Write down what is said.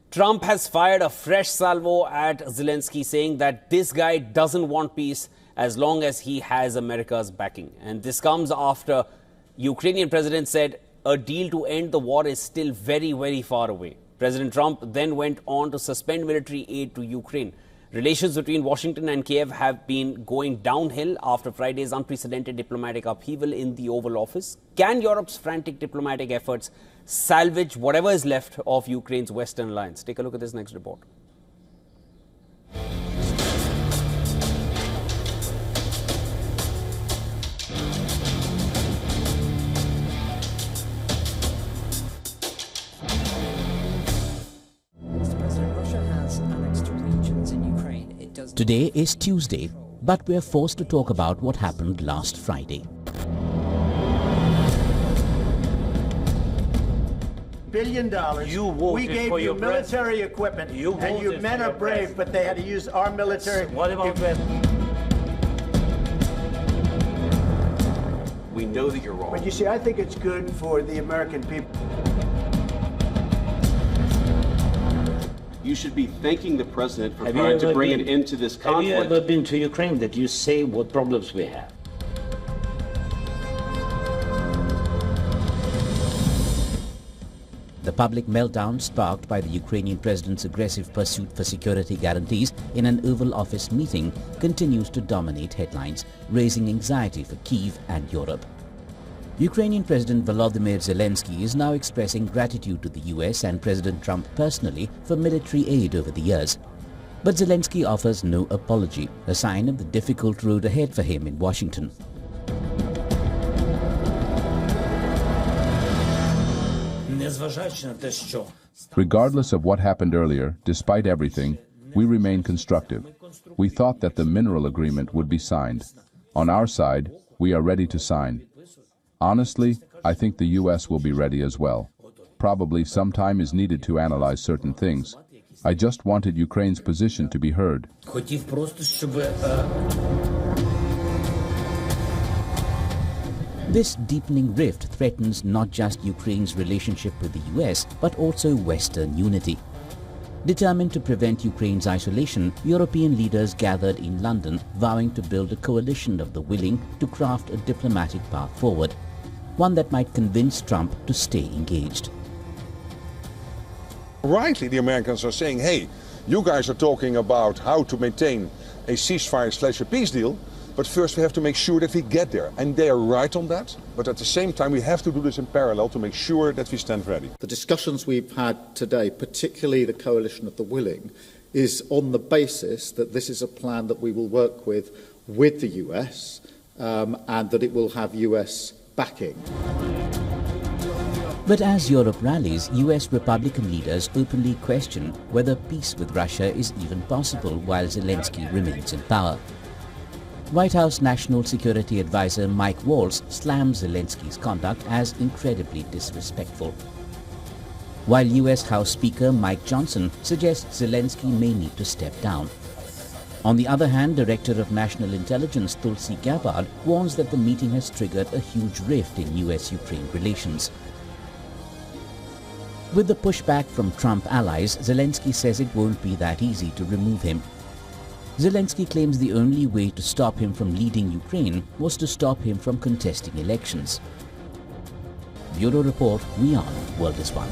Trump has fired a fresh salvo at Zelensky, saying that this guy doesn't want peace as long as he has America's backing. And this comes after Ukrainian president said a deal to end the war is still very, very far away. President Trump then went on to suspend military aid to Ukraine. Relations between Washington and Kiev have been going downhill after Friday's unprecedented diplomatic upheaval in the Oval Office. Can Europe's frantic diplomatic efforts salvage whatever is left of Ukraine's Western alliance? Take a look at this next report. Today is Tuesday, but we're forced to talk about what happened last Friday. $1 billion. We gave you military equipment, and your men are brave, but they had to use our military. What about that? We know that you're wrong. But you see, I think it's good for the American people. You should be thanking the president for trying to bring an end to this conflict. Have you ever been to Ukraine that you say what problems we have? The public meltdown sparked by the Ukrainian president's aggressive pursuit for security guarantees in an Oval Office meeting continues to dominate headlines, raising anxiety for Kyiv and Europe. Ukrainian President Volodymyr Zelensky is now expressing gratitude to the US and President Trump personally for military aid over the years. But Zelensky offers no apology, a sign of the difficult road ahead for him in Washington. Regardless of what happened earlier, despite everything, we remain constructive. We thought that the mineral agreement would be signed. On our side, we are ready to sign. Honestly, I think the US will be ready as well. Probably some time is needed to analyze certain things. I just wanted Ukraine's position to be heard. This deepening rift threatens not just Ukraine's relationship with the US, but also Western unity. Determined to prevent Ukraine's isolation, European leaders gathered in London, vowing to build a coalition of the willing to craft a diplomatic path forward, one that might convince Trump to stay engaged. Rightly, the Americans are saying, hey, you guys are talking about how to maintain a ceasefire / a peace deal, but first we have to make sure that we get there. And they are right on that, but at the same time we have to do this in parallel to make sure that we stand ready. The discussions we've had today, particularly the coalition of the willing, is on the basis that this is a plan that we will work with the US and that it will have US backing. But as Europe rallies, US Republican leaders openly question whether peace with Russia is even possible while Zelensky remains in power. White House National Security Advisor Mike Waltz slams Zelensky's conduct as incredibly disrespectful, while US House Speaker Mike Johnson suggests Zelensky may need to step down. On the other hand, Director of National Intelligence Tulsi Gabbard warns that the meeting has triggered a huge rift in US-Ukraine relations. With the pushback from Trump allies, Zelensky says it won't be that easy to remove him. Zelensky claims the only way to stop him from leading Ukraine was to stop him from contesting elections. Bureau Report, WION World is One.